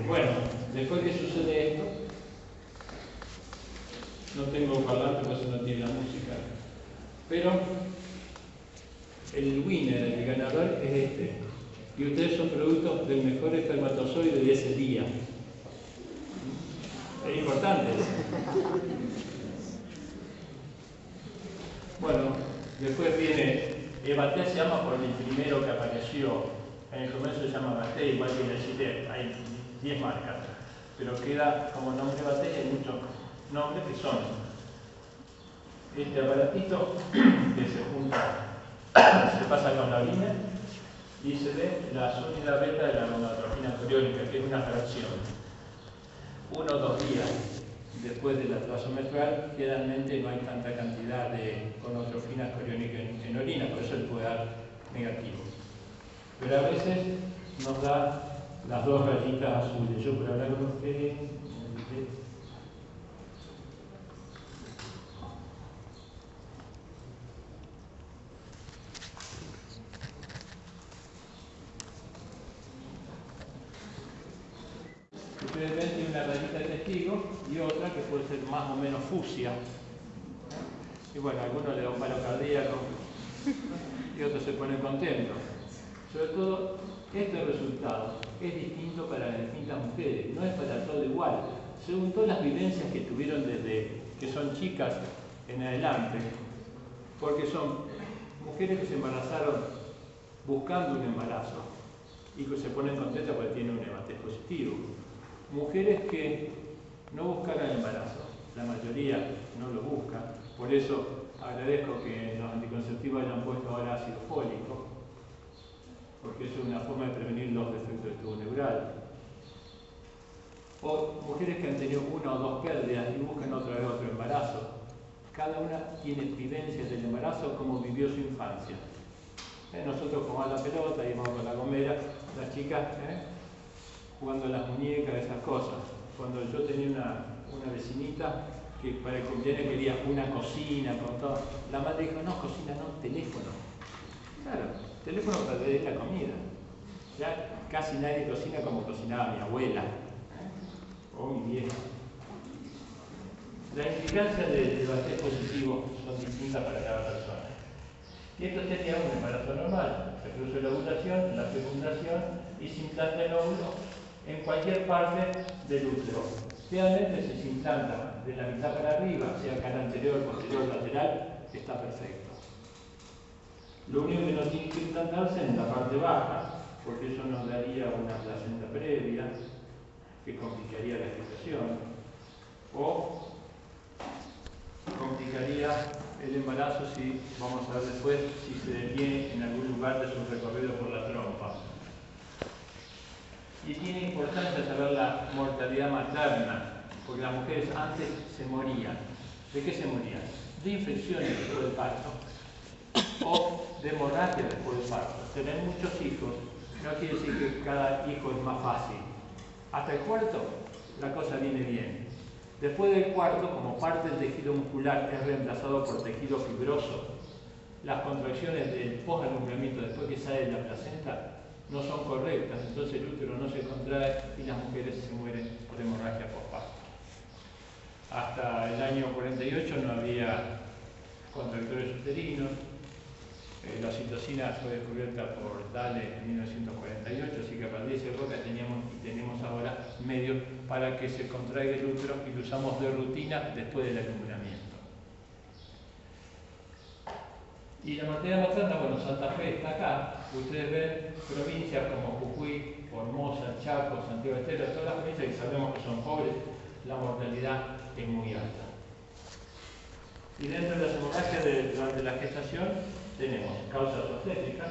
Bueno, después que sucede esto, no tengo parlante porque no tiene la música, pero el winner, el ganador es este, y ustedes son productos del mejor espermatozoide de ese día. Es importante. Bueno, después viene, Evaté se llama por el primero que apareció. En el comienzo se llama Evaté, igual que en el Chile, hay 10 marcas. Pero queda como nombre Evaté, hay muchos nombres que son este aparatito que se junta, se pasa con la orina y se ve la unidad beta de la gonadotrofina coriónica, que es una fracción. 1 o 2 días después del atraso menstrual, generalmente no hay tanta cantidad de gonadotrofinas coriónicas en orina, por eso le puede dar negativo. Pero a veces nos da las 2 rayitas azules. Yo por hablar con ustedes, ustedes ven tiene una rayita de testigo y otra que puede ser más o menos fucsia. Y bueno, a algunos le da un paro cardíaco y otros se ponen contentos. Sobre todo, este resultado es distinto para las distintas mujeres, no es para todo igual. Según todas las vivencias que tuvieron desde que son chicas en adelante, porque son mujeres que se embarazaron buscando un embarazo y que se ponen contentas porque tienen un Evaté positivo. Mujeres que no buscaron el embarazo, la mayoría no lo busca, por eso agradezco que los anticonceptivos hayan puesto ahora ácido fólico, porque eso es una forma de prevenir los defectos del tubo neural. O mujeres que han tenido 1 o 2 pérdidas y buscan otra vez otro embarazo. Cada una tiene vivencias del embarazo como vivió su infancia. Nosotros jugamos a la pelota, íbamos con la gomera, las chicas jugando a las muñecas, esas cosas. Cuando yo tenía una vecinita que para el cumpleaños quería una cocina con todo, la madre dijo, no, cocina no, teléfono. Claro, teléfono para pedir la comida. Ya casi nadie cocina como cocinaba mi abuela o mi vieja. Las implicancias del Evaté positivo son distintas para cada persona. Y esto sería un embarazo normal. Se produce la ovulación, la fecundación y se implanta el óvulo en cualquier parte del útero. Realmente si se implanta de la mitad para arriba, sea cara anterior, posterior, lateral, está perfecto. Lo único que no tiene que implantarse es en la parte baja, porque eso nos daría una placenta previa que complicaría la gestación o complicaría el embarazo si, vamos a ver después, si se detiene en algún lugar de su recorrido por la trompa. Y tiene importancia saber la mortalidad materna, porque las mujeres antes se morían. ¿De qué se morían? De infecciones después del parto o de hemorragia después del parto. Tener muchos hijos no quiere decir que cada hijo es más fácil. Hasta el cuarto, la cosa viene bien. Después del cuarto, como parte del tejido muscular es reemplazado por tejido fibroso, las contracciones del posalumbramiento después que sale de la placenta no son correctas, entonces el útero no se contrae y las mujeres se mueren por hemorragia postparto. Hasta el año 48 no había contractores uterinos. La oxitocina fue descubierta por Dale en 1948, así que a partir de esa época tenemos ahora medios para que se contraiga el útero y lo usamos de rutina después del alumbramiento. Y la mortalidad materna, bueno, Santa Fe está acá. Ustedes ven provincias como Jujuy, Formosa, Chaco, Santiago del Estero, todas las provincias que sabemos que son pobres, la mortalidad es muy alta. Y dentro de las hemorragias durante la gestación tenemos causas obstétricas,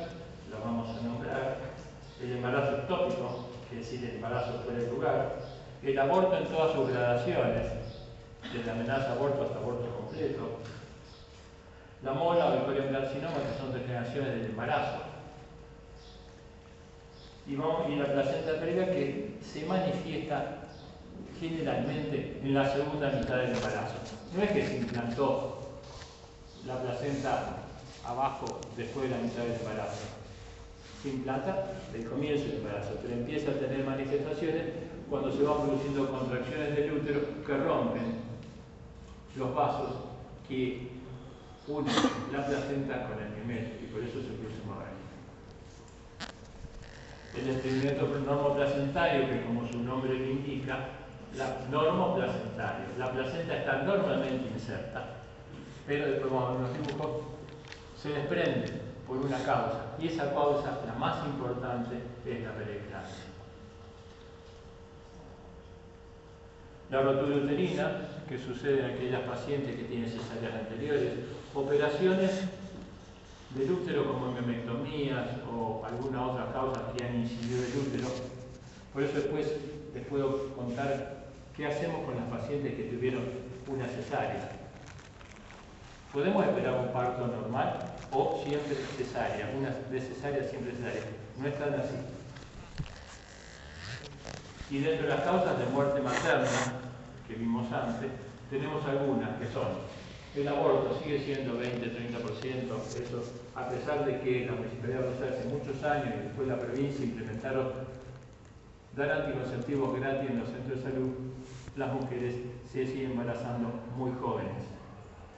las vamos a nombrar, el embarazo ectópico, es decir, el embarazo fuera de lugar, el aborto en todas sus gradaciones, desde amenaza de aborto hasta aborto completo, la mola o el coriocarcinoma, que son degeneraciones del embarazo, y la placenta previa, que se manifiesta generalmente en la segunda mitad del embarazo. No es que se implantó la placenta abajo después de la mitad del embarazo. Se implanta del comienzo del embarazo, pero empieza a tener manifestaciones cuando se van produciendo contracciones del útero que rompen los vasos que unen la placenta con el gemelo, y por eso se produce hemorragia. El desprendimiento normoplacentario, que como su nombre lo indica, normoplacentario. La placenta está normalmente inserta, pero después vamos a ver unos dibujos, se desprende por una causa, y esa causa, la más importante, es la preeclampsia. La rotura uterina, que sucede en aquellas pacientes que tienen cesáreas anteriores, operaciones del útero como memectomías o alguna otra causa que han incidido el útero. Por eso después les puedo contar qué hacemos con las pacientes que tuvieron una cesárea. Podemos esperar un parto normal o siempre cesárea, una de cesárea siempre cesárea. No es tan así. Y dentro de las causas de muerte materna que vimos antes, tenemos algunas que son el aborto, sigue siendo 20-30%, eso a pesar de que la Municipalidad de Rosario hace muchos años y después la provincia implementaron dar anticonceptivos gratis en los centros de salud, las mujeres se siguen embarazando muy jóvenes,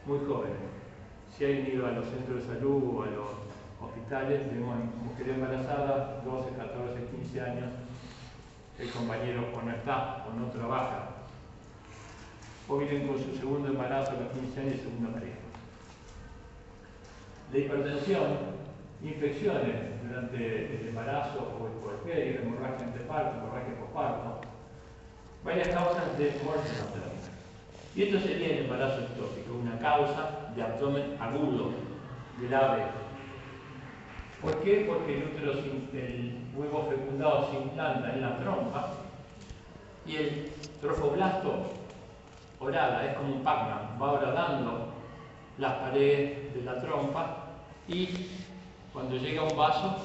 muy jóvenes. Si han ido a los centros de salud o a los hospitales, vemos mujeres embarazadas, 12, 14, 15 años, el compañero o no está o no trabaja, o vienen con su segundo embarazo a los 15 años y segunda pareja. La hipertensión, infecciones durante el embarazo o el puerperio, hemorragia anteparto, hemorragia posparto, varias causas de muerte materna. Y esto sería el embarazo ectópico, una causa de abdomen agudo, grave. ¿Por qué? Porque el útero, el huevo fecundado se implanta en la trompa y el trofoblasto horada, es como un Pac-Man, va horadando las paredes de la trompa y cuando llega a un vaso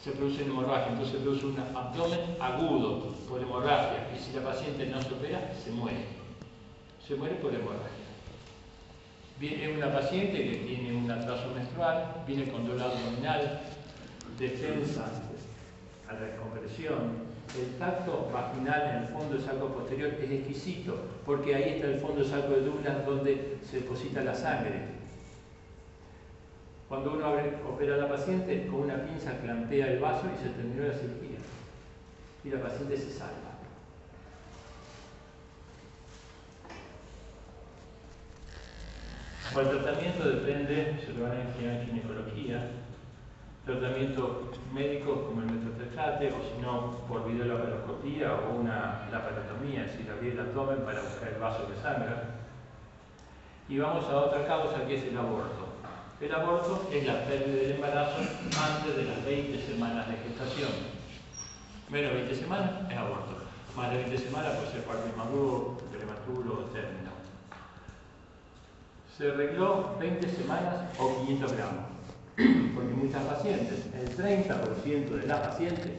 se produce hemorragia, entonces se produce un abdomen agudo por hemorragia y si la paciente no se opera, se muere. Se muere por hemorragia. Viene una paciente que tiene un atraso menstrual, viene con dolor abdominal, defensa a la descompresión. El tacto vaginal en el fondo del saco posterior es exquisito, porque ahí está el fondo del saco de Douglas donde se deposita la sangre. Cuando uno opera a la paciente, con una pinza clampea el vaso y se terminó la cirugía. Y la paciente se salva. Bueno, el tratamiento depende, se lo van a enseñar en ginecología, tratamiento médico como el metotrexate, o si no, por videolaparoscopía o una laparotomía, es decir, abrir el abdomen para buscar el vaso que sangra. Y vamos a otra causa que es el aborto. El aborto es la pérdida del embarazo antes de las 20 semanas de gestación. Menos de 20 semanas es aborto. Más de 20 semanas puede ser parto inmaduro, prematuro o término. Se arregló 20 semanas o 500 gramos. Porque muchas pacientes, el 30% de las pacientes,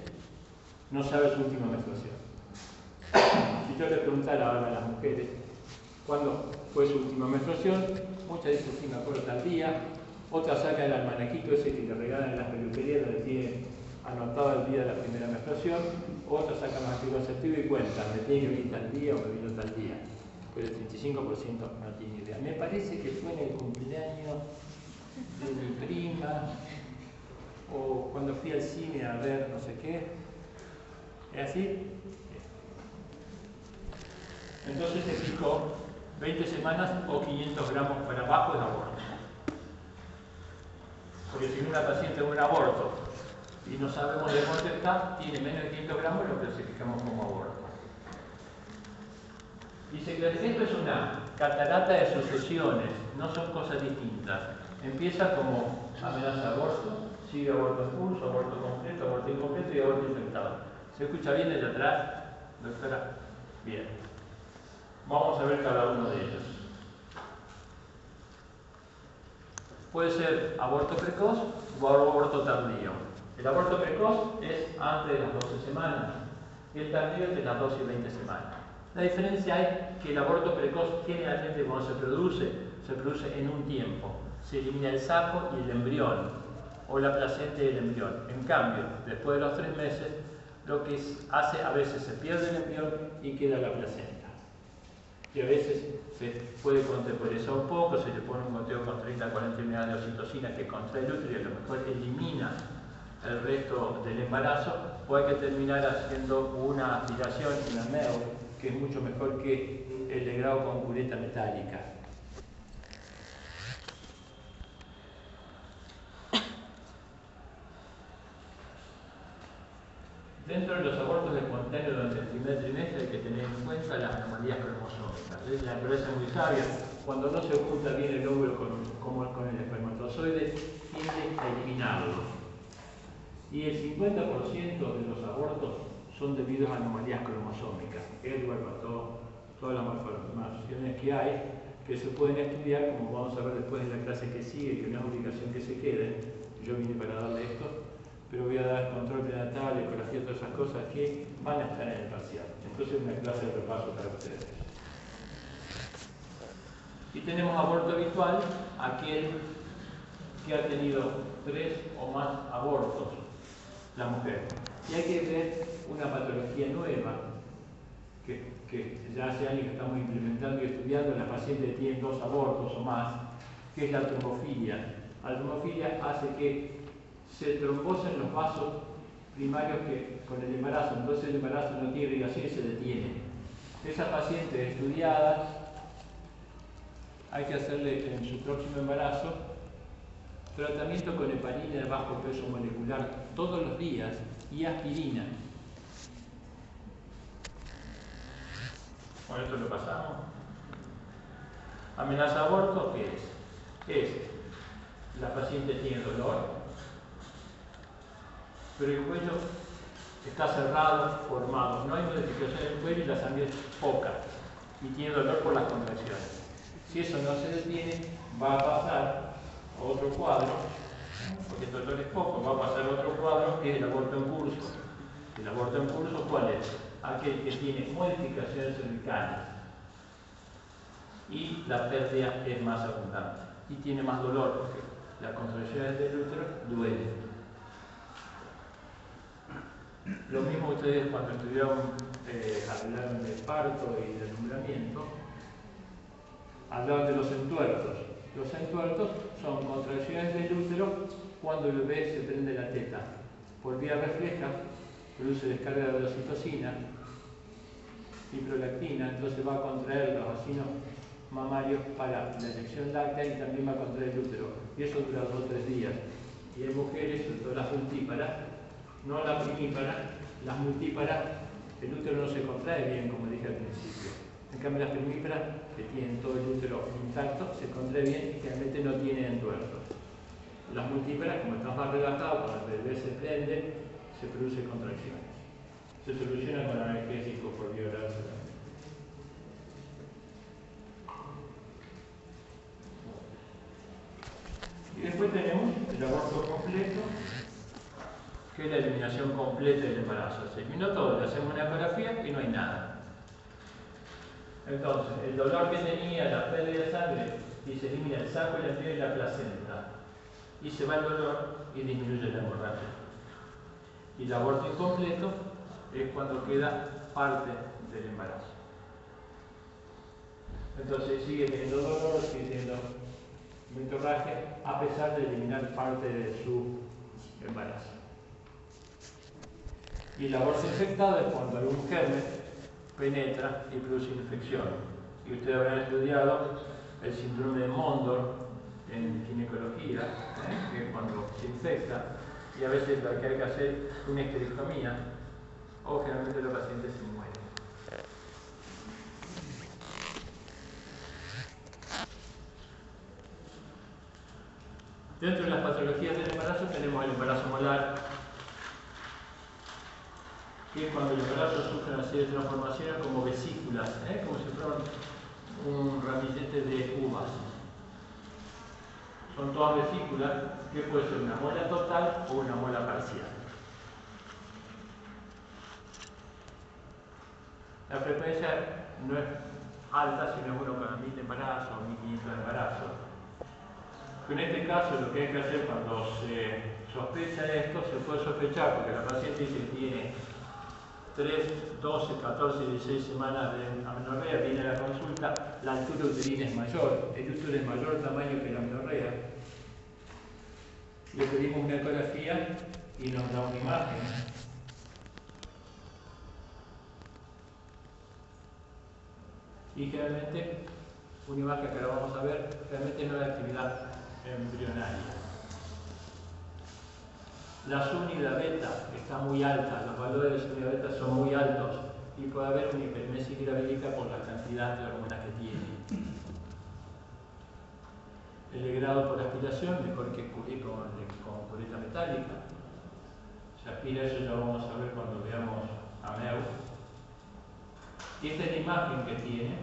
no sabe su última menstruación. Si yo le preguntara ahora a las mujeres cuándo fue su última menstruación, muchas dicen sí, me acuerdo tal día, otras sacan el almanaquito ese que le regalan en las peluquerías donde tiene anotado el día de la primera menstruación, otras sacan el anticonceptivo y cuentan, me tiene que venir tal día o me vino tal día. Pero el 35% no tiene idea. Me parece que fue en el cumpleaños de mi prima, o cuando fui al cine a ver no sé qué. ¿Es así? Entonces se fijó 20 semanas o 500 gramos para abajo es aborto. Porque si una paciente con un aborto y no sabemos de cuánto está, tiene menos de 500 gramos, lo clasificamos como aborto. Dice que esto es una catarata de sucesiones, no son cosas distintas. Empieza como amenaza de aborto, sigue aborto en curso, aborto completo, aborto incompleto y aborto infectado. ¿Se escucha bien desde atrás, doctora? Bien. Vamos a ver cada uno de ellos. Puede ser aborto precoz o aborto tardío. El aborto precoz es antes de las 12 semanas y el tardío es de las 12 y 20 semanas. La diferencia es que el aborto precoz generalmente cuando se produce en un tiempo. Se elimina el saco y el embrión, o la placenta y el embrión. En cambio, después de los 3 meses, lo que hace, a veces se pierde el embrión y queda la placenta. Y a veces se puede contemporizar un poco, se le pone un goteo con 30-40 unidades de oxitocina que contrae el útero y a lo mejor elimina el resto del embarazo, o hay que terminar haciendo una aspiración, una MEO, que es mucho mejor que el legrado con cureta metálica. Dentro de los abortos espontáneos durante el primer trimestre hay que tener en cuenta las anomalías cromosómicas. La naturaleza es muy sabia. Cuando no se oculta bien el óvulo con el espermatozoide, tiende a eliminarlo. Y el 50% de los abortos son debidos a anomalías cromosómicas. Edward mató todas las malformaciones que hay, que se pueden estudiar, como vamos a ver después en la clase que sigue, que no es obligación que se queden. Yo vine para darle esto, pero voy a dar control prenatal, ecografía, todas esas cosas que van a estar en el parcial. Entonces, una clase de repaso para ustedes. Y tenemos aborto habitual, aquel que ha tenido 3 o más abortos, la mujer. Y hay que ver una patología nueva, que ya hace años que estamos implementando y estudiando en las pacientes que tienen 2 abortos o más, que es la trombofilia. La trombofilia hace que se trombosen los vasos primarios con el embarazo, entonces el embarazo no tiene irrigación y se detiene. Esas pacientes estudiadas hay que hacerle en su próximo embarazo tratamiento con heparina de bajo peso molecular todos los días y aspirina. Con esto lo pasamos. Amenaza de aborto, ¿qué es? La paciente tiene dolor, pero el cuello está cerrado, formado. No hay modificación del cuello y la sangre es poca. Y tiene dolor por las contracciones. Si eso no se detiene, va a pasar a otro cuadro, porque el dolor es poco, va a pasar a otro cuadro que es el aborto en curso. ¿El aborto en curso cuál es? Aquel que tiene modificaciones cervicales y la pérdida es más abundante y tiene más dolor porque las contracciones del útero duelen. Lo mismo ustedes cuando estudiaron, hablaron del parto y del alumbramiento, hablaban de los entuertos. Los entuertos son contracciones del útero cuando el bebé se prende la teta. Por vía refleja, produce descarga de oxitocina y prolactina, entonces va a contraer los vacinos mamarios para la eyección láctea y también va a contraer el útero. Y eso dura 2 o 3 días. Y en mujeres, sobre todo las multíparas, no la primípara, las multíparas, el útero no se contrae bien, como dije al principio. En cambio, las primíparas, que tienen todo el útero intacto, se contrae bien y generalmente no tienen entuertos. Las multíparas, como están más relajadas, cuando el bebé se prende, se produce contracciones. Se soluciona con analgésicos por vía oral solamente. Y después tenemos el aborto completo, que es la eliminación completa del embarazo. Se eliminó todo, le hacemos una ecografía y no hay nada. Entonces, el dolor que tenía, la pérdida de sangre, y se elimina el saco, el embrión y la placenta. Y se va el dolor y disminuye la hemorragia. Y el aborto incompleto es cuando queda parte del embarazo. Entonces sigue teniendo dolor, sigue teniendo hemorragia, a pesar de eliminar parte de su embarazo. Y el aborto infectado es cuando algún germen penetra y produce infección. Y ustedes habrán estudiado el síndrome de Mondor en ginecología, que es cuando se infecta, y a veces lo que hay que hacer es una esterectomía, o generalmente los pacientes se mueren. Dentro de las patologías del embarazo tenemos el embarazo molar, que es cuando el embarazo sufre una serie de transformaciones como vesículas, como si fueran un ramillete de uvas. Son todas vesículas, que puede ser una mola total o una mola parcial. La frecuencia no es alta, sino es 1 cada 1000 de embarazo o 1500 de embarazo. En este caso, lo que hay que hacer cuando se sospecha esto, se puede sospechar porque la paciente dice que tiene 3, 12, 14, 16 semanas de amenorrea, viene a la consulta, la altura uterina es mayor, el útero es mayor tamaño que la amenorrea. Le pedimos una ecografía y nos da una imagen. Y generalmente, una imagen que ahora vamos a ver, realmente no hay actividad embrionaria. La subunidad beta está muy alta, los valores de subunidad beta son muy altos y puede haber una hipermesis gravídica por la cantidad de hormonas que tiene. El legrado por aspiración, mejor que cubrir con cureta metálica. Se aspira, eso ya vamos a ver cuando veamos a MEU. Y esta es la imagen que tiene.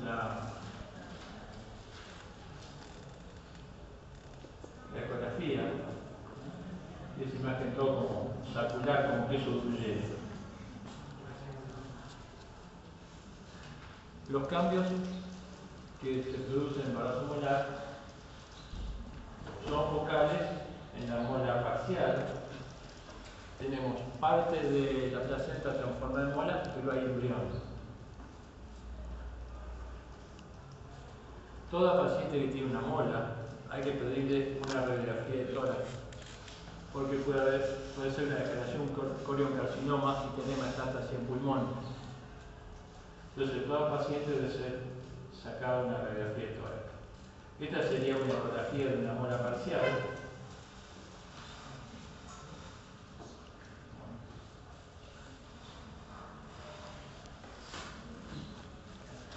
La ecografía. Y esa imagen todo como sacular, como queso dulce. Los cambios que se producen en el embarazo molar son focales en la mola parcial. Tenemos parte de la placenta transformada en mola, pero hay embrión. Toda paciente que tiene una mola hay que pedirle una radiografía de tórax, porque puede ser una declaración coriocarcinoma si tenemos metástasis en pulmón. Entonces, toda paciente debe ser sacada una radiografía de tórax. Esta sería una ecografía de una mola parcial.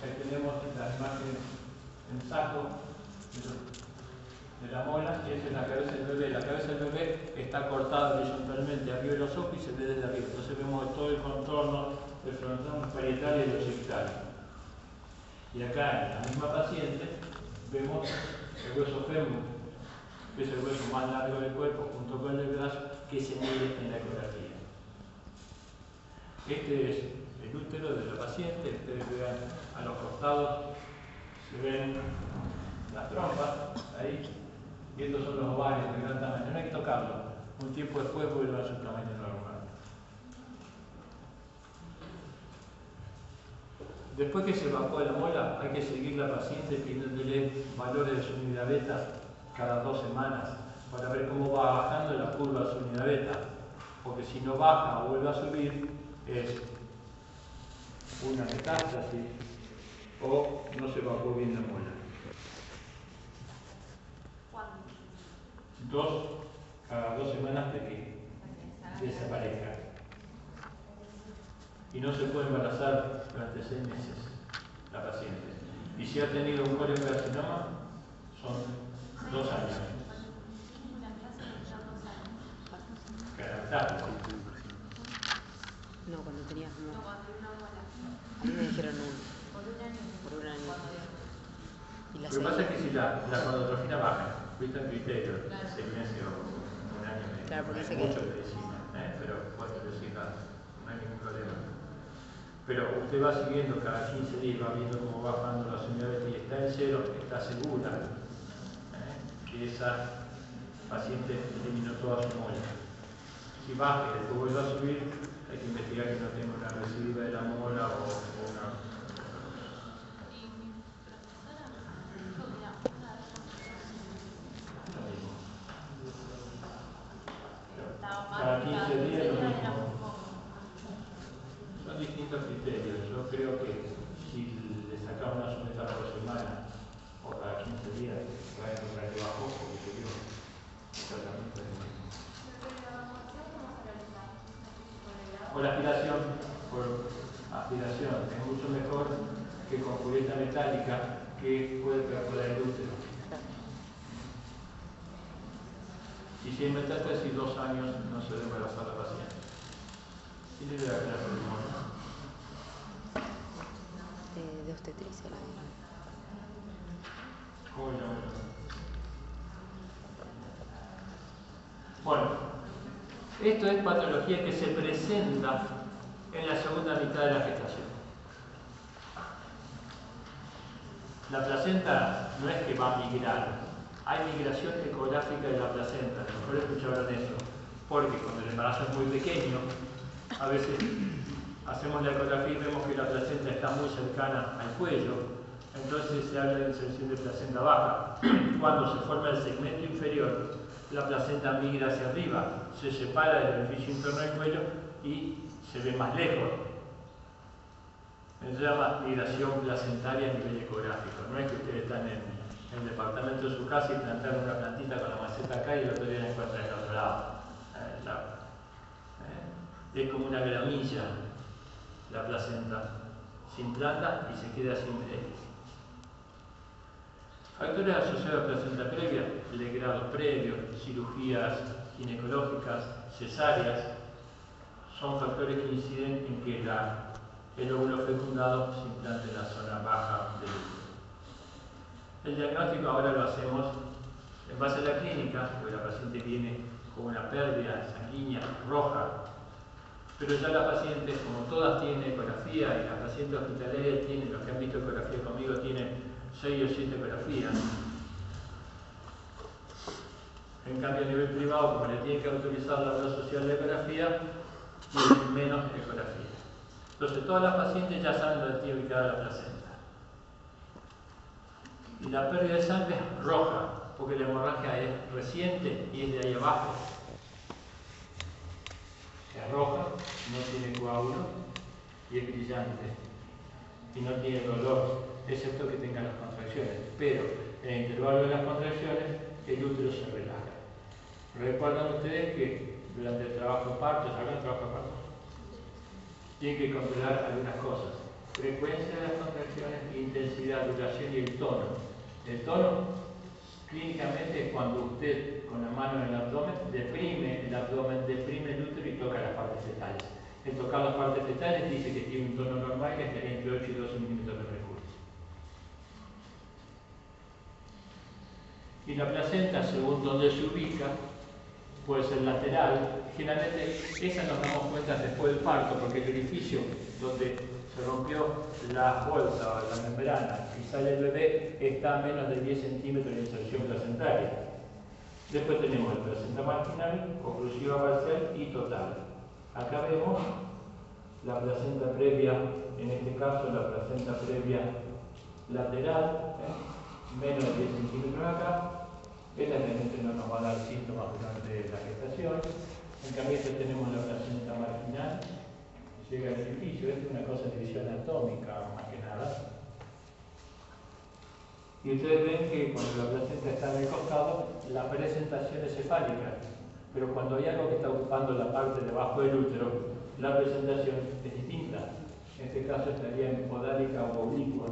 Ahí tenemos las imágenes en saco de la mola, y esa es la cabeza del bebé. La cabeza del bebé está cortada horizontalmente arriba de los ojos y se ve desde arriba. Entonces vemos todo el contorno del frontal parietal y del occipital. Y acá en la misma paciente vemos el hueso fémur, que es el hueso más largo del cuerpo, junto con el brazo, que se mide en la ecografía. Este es el útero de la paciente. Ustedes vean a los costados, se ven las trompas ahí, y estos son los ovarios de gran tamaño. No hay que tocarlo, un tiempo después vuelve a su tamaño normal. Después que se evacúa la mola, hay que seguir la paciente pidiéndole valores de subunidad beta cada 2 semanas para ver cómo va bajando la curva de subunidad beta, porque si no baja o vuelve a subir es una metástasis o no se evacuó bien la mola. Cada 2 semanas de que desaparezca. Y no se puede embarazar durante 6 meses la paciente. Y si ha tenido un coriocarcinoma, son 2 años. No, cuando tenías uno. A mí me dijeron uno. Por un año. Y Lo que pasa es que si la gonadotrofina baja, fuiste en criterio, 6 meses o un año y medio. Claro, porque hay mucho medicina, pero puedes decir nada, no hay ningún problema. Pero usted va siguiendo cada 15 días, va viendo cómo va bajando la subunidad beta y está en cero, está segura que esa paciente eliminó toda su mola. Si baja y después vuelve a subir, hay que investigar que no tenga una recidiva de la mola o una. Cada 15 días lo mismo. Son distintos criterios. Yo creo que si le sacamos una soneta por semana o cada 15 días, va a encontrar que bajó porque se dio el tratamiento del mismo. Por aspiración, es mucho mejor que con cureta metálica que puede perforar el útero. Y si hay metástasis 2 años, no se debe embarazar la paciente. ¿Quién le da clase de mola? De obstetricia la misma. ¿Cómo llaman? Bueno, esto es patología que se presenta en la segunda mitad de la gestación. La placenta no es que va a migrar hay migración ecográfica de la placenta, a lo mejor escucharon eso, porque cuando el embarazo es muy pequeño, a veces hacemos la ecografía y vemos que la placenta está muy cercana al cuello, entonces se habla de inserción de placenta baja. Cuando se forma el segmento inferior, la placenta migra hacia arriba, se separa del orificio interno del cuello y se ve más lejos. Eso se llama migración placentaria a nivel ecográfico. No es que ustedes están en el departamento de su casa y plantaron una plantita con la maceta acá y el otro día la encuentran en otro lado. Es como una gramilla la placenta. Se implanta y se queda siempre ahí. Factores asociados a la placenta previa, legrados previos, cirugías ginecológicas, cesáreas, son factores que inciden en que el óvulo fecundado se implante en la zona baja del útero. El diagnóstico ahora lo hacemos en base a la clínica, porque la paciente viene con una pérdida sanguínea roja, pero ya la paciente, como todas tienen ecografía y las pacientes hospitalarias tienen, los que han visto ecografía conmigo tienen 6 o 7 ecografías. En cambio, a nivel privado, como le tienen que autorizar la obra social de ecografía, tienen menos ecografía. Entonces, todas las pacientes ya saben dónde tiene ubicada la placenta. Y la pérdida de sangre es roja, porque la hemorragia es reciente y es de ahí abajo. Es roja, no tiene coágulo y es brillante. Y no tiene dolor, excepto que tenga las contracciones. Pero en el intervalo de las contracciones, el útero se relaja. Recuerdan ustedes que durante el trabajo de parto, ¿saben el trabajo de parto? Tienen que controlar algunas cosas. Frecuencia de las contracciones, intensidad, duración y el tono. El tono, clínicamente, es cuando usted con la mano en el abdomen, deprime el abdomen, deprime el útero y toca las partes fetales. En tocar las partes fetales dice que tiene un tono normal que estaría entre 8 y 12 milímetros de mercurio. Y la placenta, según donde se ubica, puede ser lateral. Generalmente esa nos damos cuenta después del parto, porque el orificio donde se rompió la bolsa o la membrana y sale el bebé está a menos de 10 centímetros de inserción placentaria. Después tenemos la placenta marginal, oclusiva parcial y total. Acá vemos la placenta previa, en este caso la placenta previa lateral, menos de 10 centímetros acá. Esta realmente no nos va a dar síntomas durante la gestación. En cambio, tenemos la placenta marginal, llega al orificio. Esto es una cosa de visión anatómica, más que nada. Y ustedes ven que cuando la placenta está en el costado, la presentación es cefálica. Pero cuando hay algo que está ocupando la parte debajo del útero, la presentación es distinta. En este caso estaría en podálica o oblicua.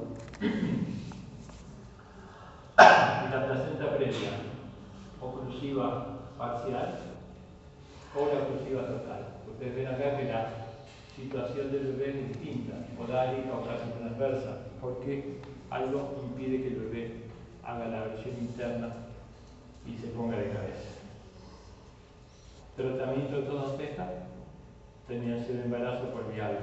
Y la placenta previa, oclusiva parcial o la oclusiva total. Ustedes ven acá que la situación del bebé es distinta, podálica o casi transversa, porque algo impide que el bebé haga la versión interna y se ponga de cabeza. Tratamiento de todas estas tenían que ser embarazo por vial.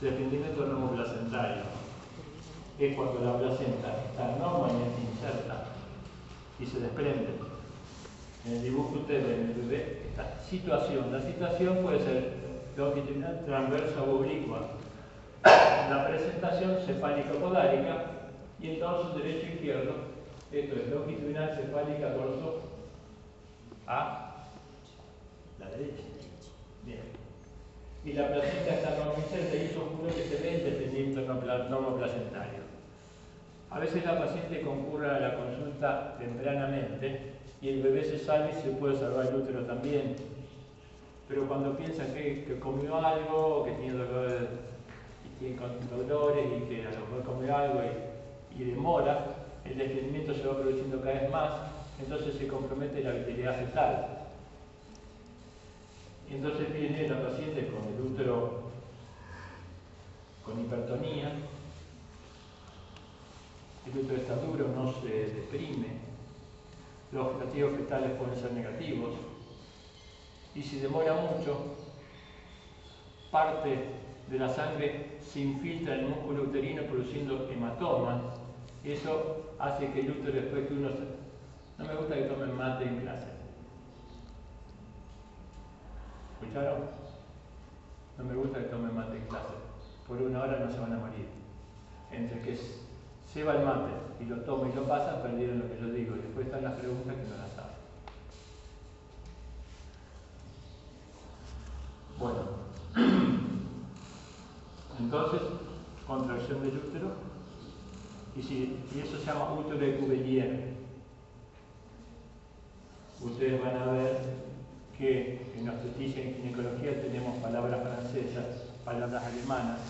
Desprendimiento normoplacentario es cuando la placenta está normalmente inserta y se desprende. En el dibujo ustedes ven el bebé, esta situación. La situación puede ser longitudinal, transversa o oblicua. La presentación cefálico-podálica y el dorso derecho e izquierdo. Esto es longitudinal, cefálica, dorso a la derecha. Bien. Y la placenta está normalmente y eso juro que se ve el desprendimiento normoplacentario. A veces la paciente concurre a la consulta tempranamente y el bebé se salva y se puede salvar el útero también. Pero cuando piensa que comió algo, que tiene dolores y que a lo mejor comió algo y demora, el desprendimiento se va produciendo cada vez más, entonces se compromete la vitalidad fetal. Y entonces viene la paciente con el útero con hipertonía, el útero está duro, no se deprime, los objetivos fetales pueden ser negativos, y si demora mucho, parte de la sangre se infiltra en el músculo uterino produciendo hematomas, Y eso hace que el útero, después que uno no me gusta que tomen mate en clase. ¿Escucharon? No me gusta que tomen mate en clase. Por una hora no se van a morir. Entre que se va el mate y lo toman y lo pasan, perdieron lo que yo digo. Y después están las preguntas que no las saben. Bueno, entonces, contracción del útero, y eso se llama útero de Cuvier. Ustedes van a ver que en obstetricia y en ginecología tenemos palabras francesas, palabras alemanas,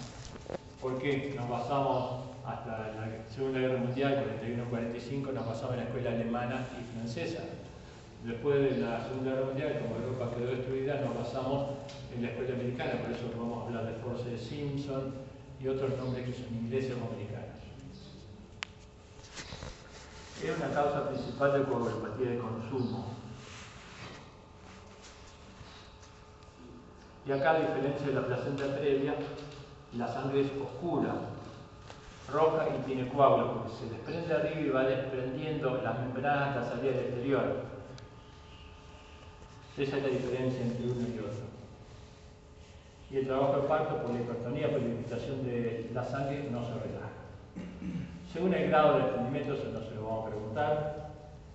porque nos basamos hasta la Segunda Guerra Mundial, 41-45, nos basamos en la escuela alemana y francesa. Después de la Segunda Guerra Mundial, como Europa quedó destruida, nos basamos en la escuela americana, por eso vamos a hablar de Force de Simpson y otros nombres que son ingleses o americanos. Es una causa principal de coagulopatía de consumo. Y acá, a diferencia de la placenta previa, la sangre es oscura, roja y tiene coágulos, porque se desprende arriba y va desprendiendo las membranas hasta salir al exterior. Esa es la diferencia entre uno y otro. Y el trabajo de parto, por la hipertonía, por la limitación de la sangre, no se relaja. Según el grado de desprendimiento, eso no se lo vamos a preguntar.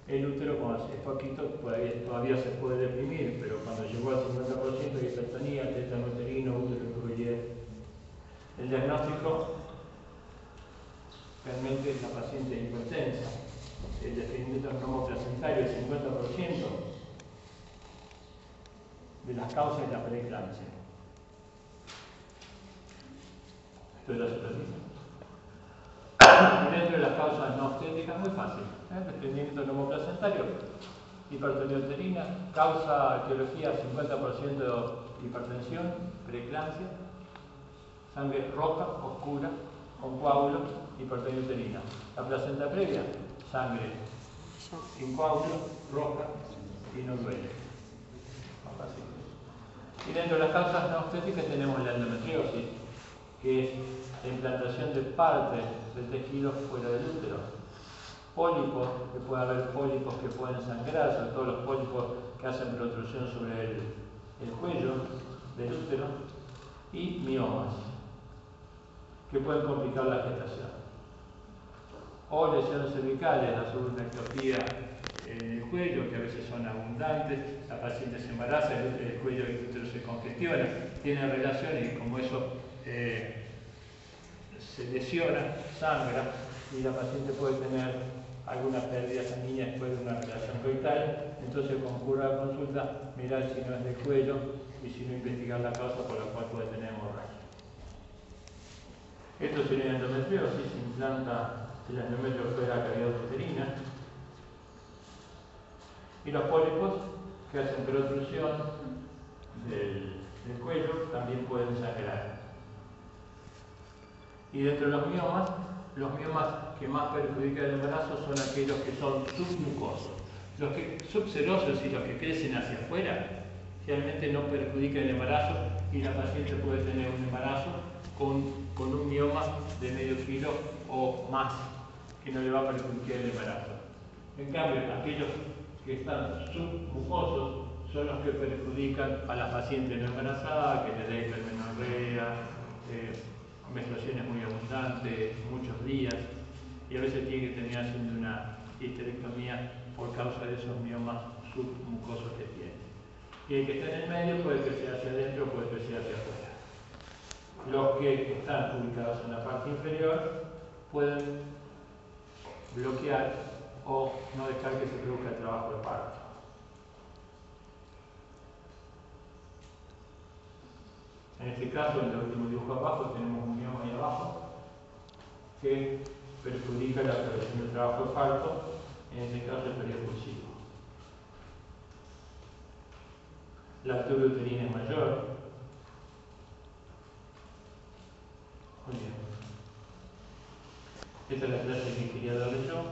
El útero, cuando es poquito, todavía se puede deprimir, pero cuando llegó al 50% de hipertonía, tétano uterino, útero de Cuvier. El diagnóstico, realmente la paciente es hipertensa. El desprendimiento neumoplacentario, el 50% de las causas es la preeclampsia. Esto es la superficie. Y dentro de las causas no obstétricas, muy fácil. Desprendimiento neumoplacentario, hipertonía uterina, causa etiología 50% hipertensión, preeclampsia, sangre roja, oscura, con coágulos, hipertonía uterina. La placenta previa, sangre sin coágulos, roja y no duele. Más fácil. Y dentro de las causas no obstétricas tenemos la endometriosis, que es la implantación de parte del tejido fuera del útero. Pólipos, que puede haber pólipos que pueden sangrar, sobre todo los pólipos que hacen protrusión sobre el cuello del útero, y miomas, que pueden complicar la gestación. O lesiones cervicales, la subnectopía en el cuello, que a veces son abundantes, la paciente se embaraza, el cuello del útero se congestiona, tiene relaciones y como eso se lesiona, sangra, y la paciente puede tener alguna pérdida sanguínea después de una relación coital, entonces concurre a la consulta, mirar si no es del cuello y si no investigar la causa por la cual puede tener hemorragia. Esto sería endometriosis, se implanta el endometrio fuera de la cavidad uterina. Y los pólipos que hacen protrusión del cuello también pueden sangrar. Y dentro de los miomas que más perjudican el embarazo son aquellos que son submucosos. Los que subserosos y los que crecen hacia afuera realmente no perjudican el embarazo y la paciente puede tener un embarazo con un mioma de medio kilo o más que no le va a perjudicar el embarazo. En cambio, aquellos que están submucosos son los que perjudican a la paciente no embarazada, que le dé hipermenorrea, menstruaciones muy abundantes, muchos días, y a veces tiene que terminar haciendo una histerectomía por causa de esos miomas submucosos que tiene. Y el que está en el medio puede que sea hacia adentro, puede que sea hacia afuera. Los que están ubicados en la parte inferior pueden bloquear o no dejar que se produzca el trabajo de parto. En este caso, en el último dibujo abajo, tenemos un mioma ahí abajo que perjudica la progresión del trabajo de parto, en este caso el periodo expulsivo. La altura uterina es mayor. Muy bien. Esta es la clase que quería darle yo.